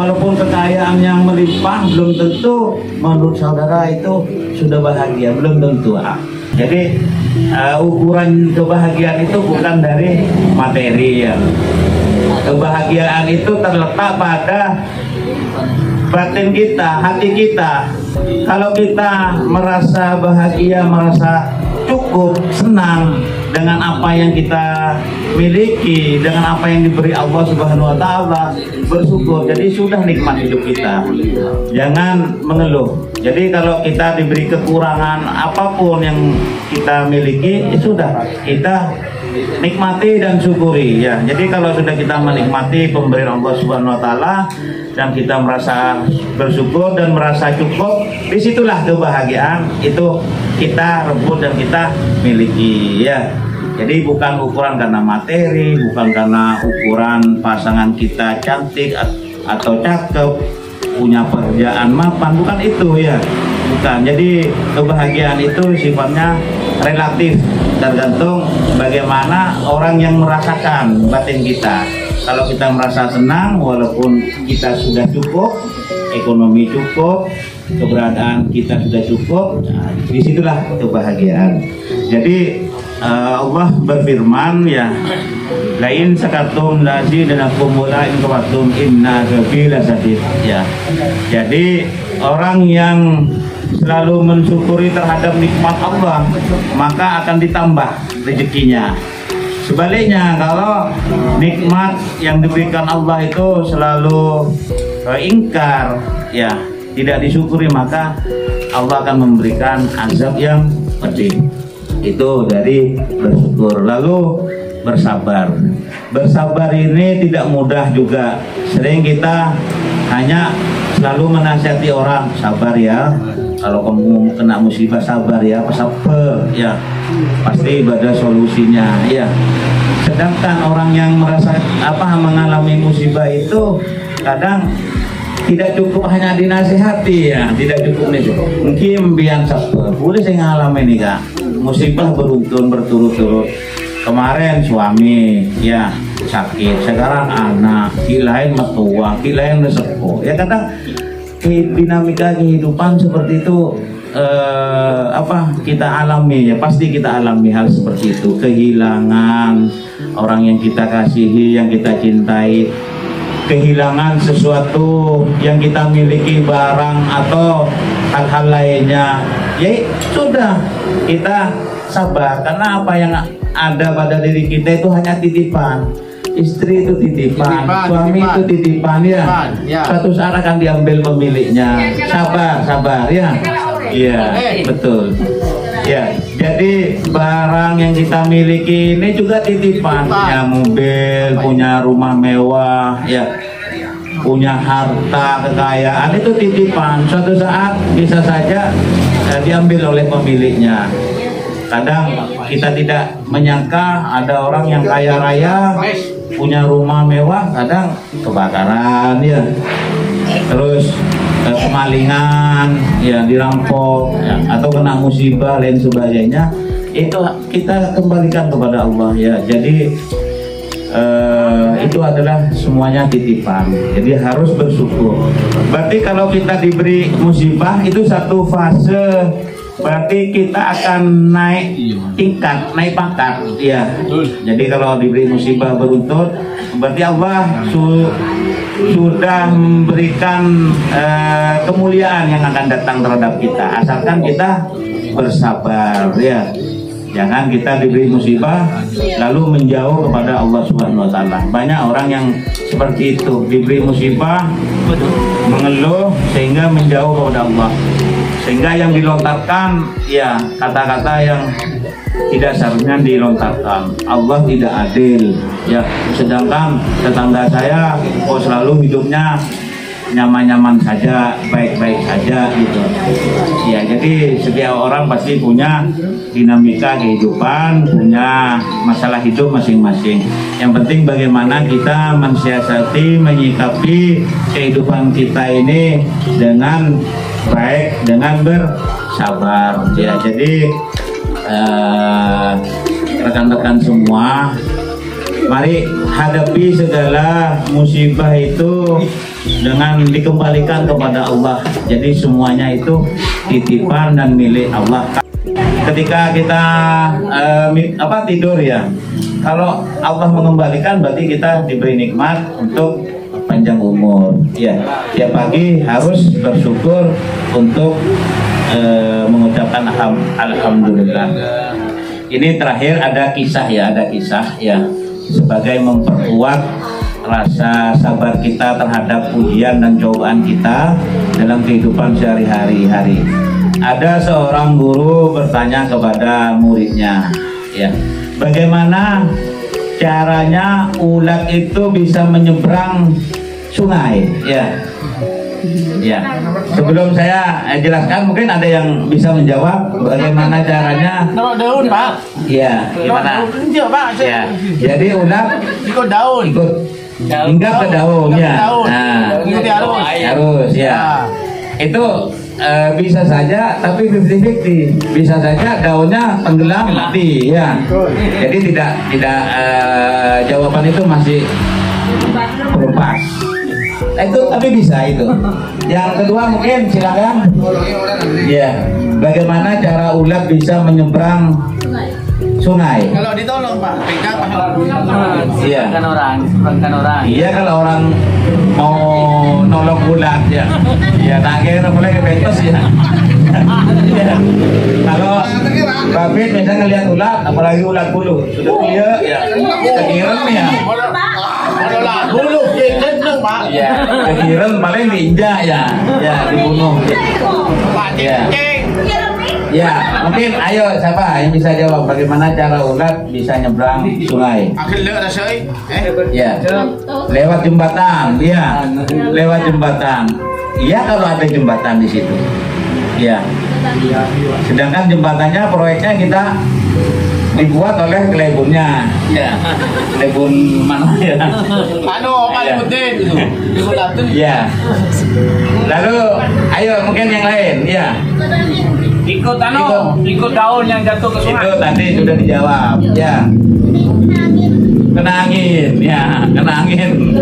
walaupun kekayaan yang melimpah belum tentu menurut saudara itu sudah bahagia, belum tentu. Jadi ukuran kebahagiaan itu bukan dari materi ya. Kebahagiaan itu terletak pada batin kita, hati kita. Kalau kita merasa bahagia, merasa cukup, senang dengan apa yang kita miliki, dengan apa yang diberi Allah Subhanahu wa Ta'ala, bersyukur. Jadi sudah nikmat hidup kita. Jangan mengeluh. Jadi kalau kita diberi kekurangan apapun yang kita miliki, sudah kita nikmati dan syukuri ya. Jadi kalau sudah kita menikmati pemberian Allah Subhanahu wa Ta'ala dan kita merasa bersyukur dan merasa cukup, disitulah kebahagiaan itu kita rebut dan kita miliki ya. Jadi bukan ukuran karena materi, bukan karena ukuran pasangan kita cantik atau cakep, punya pekerjaan mapan, bukan itu ya. Bukan. Jadi kebahagiaan itu sifatnya relatif, tergantung bagaimana orang yang merasakan batin kita. Kalau kita merasa senang walaupun kita sudah cukup, ekonomi cukup, keberadaan kita sudah cukup, nah, disitulah kebahagiaan. Jadi Allah berfirman ya, lain sakatum lazi dan akumula in kawatum inna kabila sadid ya. Jadi orang yang selalu mensyukuri terhadap nikmat Allah maka akan ditambah rezekinya. Sebaliknya kalau nikmat yang diberikan Allah itu selalu ingkar ya, tidak disyukuri, maka Allah akan memberikan azab yang pedih. Itu dari bersyukur. Lalu bersabar. Bersabar ini tidak mudah juga. Sering kita hanya selalu menasihati orang, sabar ya. Kalau kamu kena musibah sabar ya, sabar ya. Pasti ada solusinya ya. Sedangkan orang yang merasa mengalami musibah itu kadang tidak cukup hanya dinasihati ya, tidak cukup nih. Mungkin biang sabar. Boleh saya ngalamin nih Kak. Musibah beruntun berturut-turut. Kemarin suami ya sakit, sekarang anak, kilain mertua, kilain sepuh. Ya kadang dinamika kehidupan seperti itu kita alami ya, pasti kita alami hal seperti itu. Kehilangan orang yang kita kasihi, yang kita cintai, kehilangan sesuatu yang kita miliki, barang atau hal-hal lainnya. Ya sudah, kita sabar karena apa yang ada pada diri kita itu hanya titipan. Istri itu titipan, suami itu titipan ya. Suatu saat akan diambil pemiliknya. Sabar ya. Iya, betul. Ya, jadi barang yang kita miliki ini juga titipan. Punya mobil, punya rumah mewah, ya, punya harta, kekayaan itu titipan. Suatu saat bisa saja diambil oleh pemiliknya. Kadang kita tidak menyangka ada orang yang kaya raya, punya rumah mewah, kadang kebakaran ya, terus kemalingan ya, dirampok ya, atau kena musibah lain sebagainya. Itu kita kembalikan kepada Allah ya. Jadi itu adalah semuanya titipan. Jadi harus bersyukur. Berarti kalau kita diberi musibah itu satu fase, berarti kita akan naik tingkat, naik pangkat ya. Jadi kalau diberi musibah beruntun, berarti Allah sudah memberikan kemuliaan yang akan datang terhadap kita, asalkan kita bersabar ya. Jangan kita diberi musibah lalu menjauh kepada Allah Subhanahu wa Ta'ala. Banyak orang yang seperti itu, diberi musibah mengeluh sehingga menjauh kepada Allah, sehingga yang dilontarkan ya kata-kata yang tidak seharusnya dilontarkan. Allah tidak adil ya, sedangkan tetangga saya selalu hidupnya nyaman-nyaman saja, baik-baik saja gitu ya. Jadi setiap orang pasti punya dinamika kehidupan, punya masalah hidup masing-masing. Yang penting bagaimana kita mensiasati, menyikapi kehidupan kita ini dengan baik, dengan bersabar ya. Jadi rekan-rekan semua, Mari hadapi segala musibah itu dengan dikembalikan kepada Allah. Jadi semuanya itu titipan dan milik Allah. Ketika kita tidur ya, kalau Allah mengembalikan berarti kita diberi nikmat untuk panjang umur. Ya, tiap pagi harus bersyukur untuk mengucapkan alhamdulillah. Ini terakhir ada kisah ya, sebagai memperkuat rasa sabar kita terhadap ujian dan cobaan kita dalam kehidupan sehari-hari. Ada seorang guru bertanya kepada muridnya, ya, bagaimana caranya ulat itu bisa menyeberang sungai? Ya. Sebelum saya jelaskan, mungkin ada yang bisa menjawab bagaimana caranya. Daun, Pak. Iya, gimana? Ya. Jadi ulat ikut daun. Hingga ke daun ya. Nah, harus ya. Itu bisa saja, tapi 50-50. Bisa saja daunnya tenggelam mati ya. Jadi tidak jawaban itu masih belum pas. Itu tapi bisa itu. Yang kedua mungkin silakan. Ya, bagaimana cara ulat bisa menyeberang sungai? Kalau ditolong Pak, pegang Iya. Kan orang. Iya, kalau orang mau nolong ulat ya. Ya, tangkir boleh kebetos ya. Ya. Kalau Babit misalnya ngelihat ulat, apalagi ulat bulu, sudah dia ya. Kekiran ya. ulat bulu, Pak. Ya, kekiran paling diinjak ya. Ya, dibunuh. Ya. Ya, mungkin ayo siapa yang bisa jawab bagaimana cara ulat bisa nyebrang sungai? Ya, lewat jembatan, ya, lewat jembatan. Iya kalau ada jembatan di situ. Ya, sedangkan jembatannya proyeknya kita dibuat oleh Klebunnya. Ya, Klebun mana ya? Palimutin itu. Ya. Lalu, ayo mungkin yang lain, ya. Ikut daun yang jatuh ke sungai. Itu tadi sudah dijawab. Ya. Kena angin, ya, kena angin.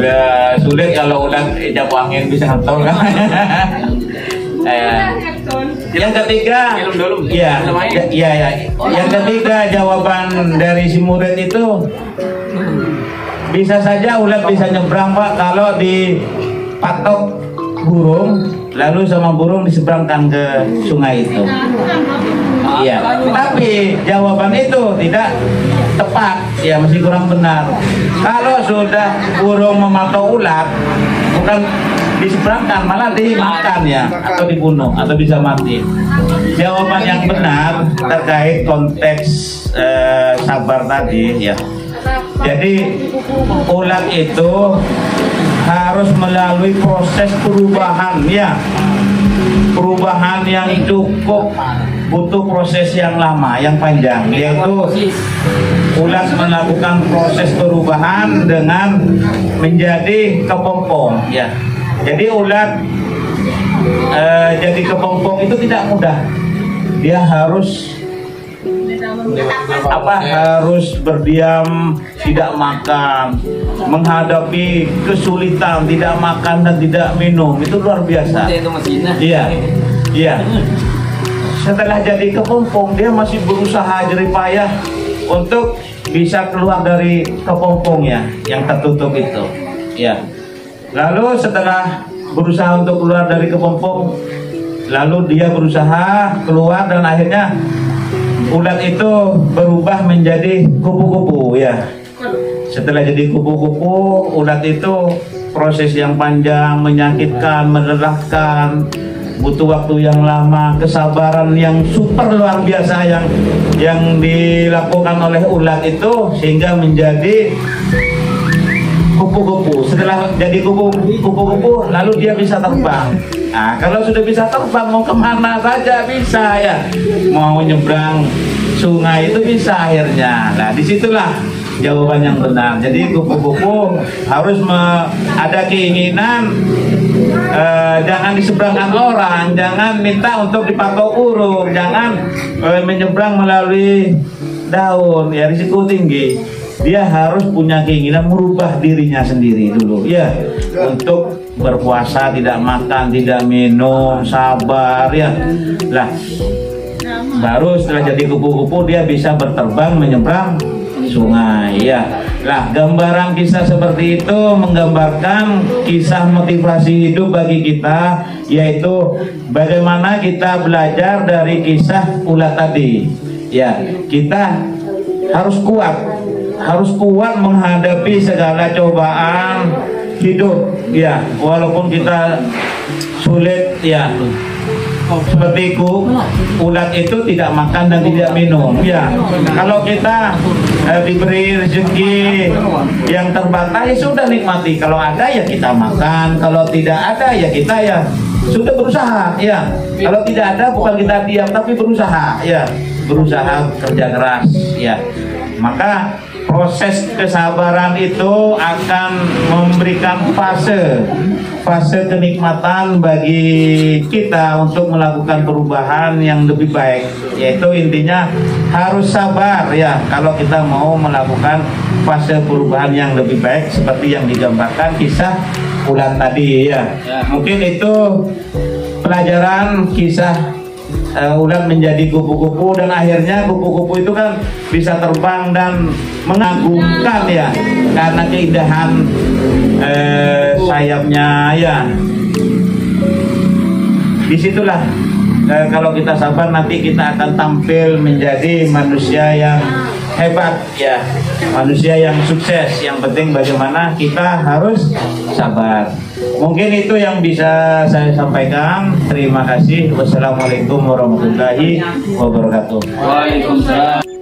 Ya, sulit kalau udah jatuh angin bisa ngentol kan. Yang ketiga, ya. Yang ketiga jawaban dari si murid itu bisa saja ulat bisa nyebrang Pak kalau dipatok burung lalu sama burung diseberangkan ke sungai itu. Iya, tapi jawaban itu tidak tepat, ya masih kurang benar. Kalau sudah burung mematok ulat, bukan diseberangkan, malah dimakan ya, atau dibunuh, atau bisa mati. Jawaban yang benar terkait konteks sabar tadi, ya. Jadi ulat itu harus melalui proses perubahan, ya. Perubahan yang cukup butuh proses yang lama, yang panjang, yaitu ulat melakukan proses perubahan dengan menjadi kepompong, ya. Jadi ulat jadi kepompong itu tidak mudah. Dia harus harus berdiam, tidak makan, menghadapi kesulitan, tidak makan dan tidak minum, itu luar biasa. Iya. Setelah jadi kepompong, dia masih berusaha jerih payah untuk bisa keluar dari kepompongnya yang tertutup itu. Ya. Lalu setelah berusaha untuk keluar dari kepompong, lalu dia berusaha keluar dan akhirnya ulat itu berubah menjadi kupu-kupu, ya. Setelah jadi kupu-kupu, ulat itu proses yang panjang, menyakitkan, melelahkan, butuh waktu yang lama, kesabaran yang super luar biasa yang dilakukan oleh ulat itu sehingga menjadi kupu-kupu. Setelah jadi kupu-kupu, lalu dia bisa terbang. Nah, kalau sudah bisa terbang, mau kemana saja bisa, ya. Mau nyebrang sungai itu bisa akhirnya. Nah, disitulah jawaban yang benar. Jadi kupu-kupu harus ada keinginan, jangan diseberangkan orang, jangan minta untuk dipatok burung, jangan menyeberang melalui daun, ya risiko tinggi. dia harus punya keinginan merubah dirinya sendiri dulu ya, untuk berpuasa, tidak makan, tidak minum, sabar ya. Lah baru setelah jadi kupu-kupu dia bisa berterbang menyeberang sungai ya. Lah gambaran kisah seperti itu menggambarkan kisah motivasi hidup bagi kita, yaitu bagaimana kita belajar dari kisah ulat tadi ya. Kita harus kuat menghadapi segala cobaan hidup ya, walaupun kita sulit ya. Seperti ulat itu tidak makan dan tidak minum ya. Kalau kita diberi rezeki yang terbatas ya sudah nikmati. Kalau ada ya kita makan, kalau tidak ada ya kita ya sudah berusaha ya. Kalau tidak ada bukan kita diam tapi berusaha ya, berusaha kerja keras ya. Maka proses kesabaran itu akan memberikan fase kenikmatan bagi kita untuk melakukan perubahan yang lebih baik, yaitu intinya harus sabar ya kalau kita mau melakukan fase perubahan yang lebih baik seperti yang digambarkan kisah ulat tadi ya. Mungkin itu pelajaran kisah ulat menjadi kupu-kupu, dan akhirnya kupu-kupu itu kan bisa terbang dan mengagumkan ya karena keindahan sayapnya ya. Disitulah kalau kita sabar nanti kita akan tampil menjadi manusia yang hebat ya, manusia yang sukses. Yang penting bagaimana kita harus sabar. Mungkin itu yang bisa saya sampaikan. Terima kasih. Wassalamualaikum warahmatullahi wabarakatuh. Waalaikumsalam.